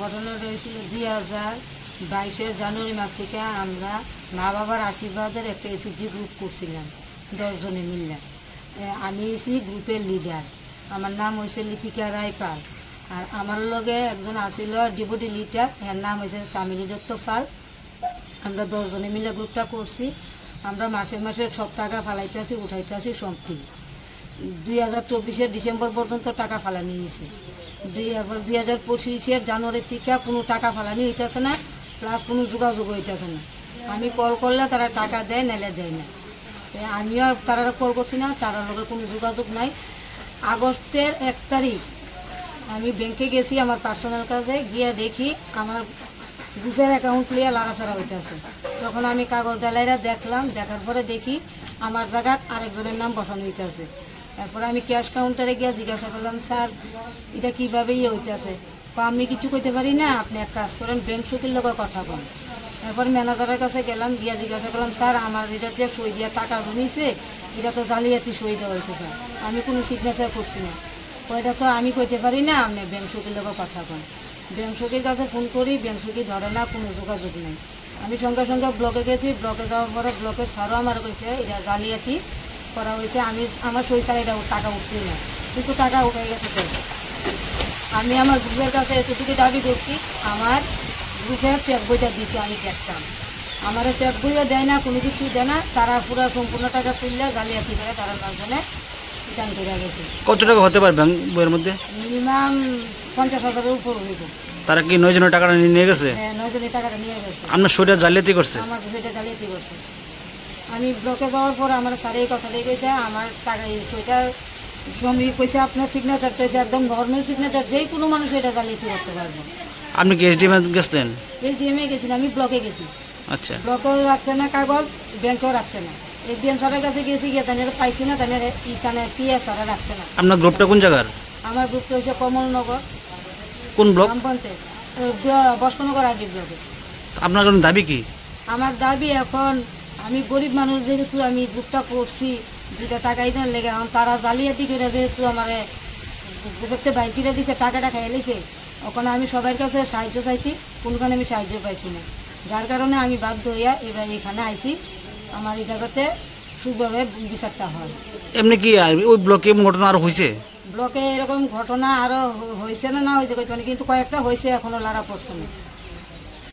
ঘটনাটা হয়েছিল 2022 জানুয়ারি মাস থেকে আমরা মা বাবার আশীর্বাদের একটা এসএসজি গ্রুপ করছিলাম 10 জনে মিলে। আমি হচ্ছি গ্রুপের লিডার, আমার নাম হয়েছে লিপিকা রায় পাল। আর আমার লগে একজন আসিল ডেপুটি লিডার, এর নাম হয়েছে চামিলি দত্ত পাল। আমরা 10 জনে মিলে গ্রুপটা করছি। আমরা মাসে মাসে সব টাকা ফালাইতেছি উঠাইতেছি সম্পত্তি। 2024 ডিসেম্বর পর্যন্ত টাকা ফালানি হয়েছে। 2025 জানুয়ারি থেকে কোনো টাকা ফালানি হইতেছে না, প্লাস কোনো যোগাযোগ হইতেছে না। আমি কল করলে তারা টাকা দেয়, নাইলে দেয় না। আমিও তারা কল করছি না, তারা লোকের কোনো যোগাযোগ নাই। আগস্টের 1 তারিখ আমি ব্যাংকে গেছি আমার পার্সোনাল কাজে, গিয়ে দেখি আমার গ্রুপের অ্যাকাউন্ট নিয়ে লাড়াছাড়া হইতেছে। তখন আমি কাগজ ডালাইরা দেখলাম, দেখার পরে দেখি আমার জায়গায় আরেকজনের নাম বসানো হইতেছে। তারপরে আমি ক্যাশ কাউন্টারে গিয়ে জিজ্ঞাসা করলাম, স্যার এটা কীভাবে হইতেছে? আমি কিছু কইতে পারি না, আপনি এক কাজ করেন ব্যাংক সচিবের লোকের কথা বলেন। তারপর ম্যানেজারের কাছে গেলাম, গিয়ে জিজ্ঞাসা করলাম, স্যার আমার এটা যে সই দিয়ে টাকা জমিয়েছে এটা তো জালিয়াতি সই দেওয়া হয়েছে স্যার, আমি কোনো সিগনেচার করছি না। ওইটা তো আমি কইতে পারি না, আপনি ব্যাংক সচিবের লোকের কথা বলেন। ব্যাংক সচিবের কাছে ফোন করি, ব্যাংক সচিব ধরে না, কোনো যোগাযোগ নেই। আমি সঙ্গে সঙ্গে ব্লকে গেছি, ব্লকে যাওয়ার পরে ব্লকের স্যারও আমার কইছে এটা জালিয়াতি করা হয়েছে, আমি আমার সই ছাড়া এটা টাকা উঠছি না, কিন্তু টাকা উঠে গেছে। তো আমি আমার গ্রুপের কাছে এতটুকু দাবি করছি, আমার গ্রুপের চেক বইটা দিতে আমি দেখতাম, আমার চেক বইও দেয় না, কোনো কিছু দেয় না। তারা পুরো সম্পূর্ণ টাকা তুললে জালিয়াতি করে তারা মাঝখানে রিটার্ন করে গেছে। কত টাকা হতে পারে ব্যাংক বইয়ের মধ্যে? মিনিমাম 50,000-এর উপর হইব। তারা কি 9 জনের টাকাটা নিয়ে গেছে? হ্যাঁ, 9 জনের টাকাটা নিয়ে গেছে। আপনার সইটা জালিয়াতি করছে? আমার সইটা জালিয়াতি করছে। আমি ব্লকে যাওয়ার পর আমার স্যারে এই কথাটাই কইছে, আমার টাকা সইটা জমি কইছে আপনার সিগনেচার তো একদম নর্মাল সিগনেচার, যে কোনো মানুষ এটা জালিয়াতি করতে পারবে। আপনি কি এসডিএম গেছেন? এসডিএমে গেছি না, আমি ব্লকে গেছি। আচ্ছা, ব্লকেও রাখছে না কাগজ, ব্যাংকেও রাখছে না। এসডিএম স্যারের কাছে গেছি, গিয়ে তাদের পাইছি না, তাদের এখানে পিএস স্যারে রাখছে না। আপনার গ্রুপটা কোন জায়গার? আমার গ্রুপটা হচ্ছে কমলনগর। কোন ব্লক? গ্রাম পঞ্চায়েত বস্কনগর আরডি ব্লকে। আপনার কোনো দাবি কি? আমার দাবি এখন, আমি গরিব মানুষ যেহেতু আমি গ্রুপটা করছি, 2টা টাকাই দেন লেগে, এখন তারা জালিয়াতি করে যেহেতু আমার গ্রুপে বাইর করে দিচ্ছে, টাকাটা খাইয়ে লিছে, ওখানে আমি সবার কাছে সাহায্য চাইছি, কোনখানে আমি সাহায্য পাইছি না। যার কারণে আমি বাধ্য হইয়া এবার এখানে আইছি, আমার এই জায়গাতে সুখভাবে বিচারটা হয়। এমনি কি ওই ব্লকে ঘটনা আরো হয়েছে? ব্লকে এরকম ঘটনা আরও হয়েছে না হয়েছে, কিন্তু কয়েকটা হয়েছে, এখনো লাড়া পড়ছে না।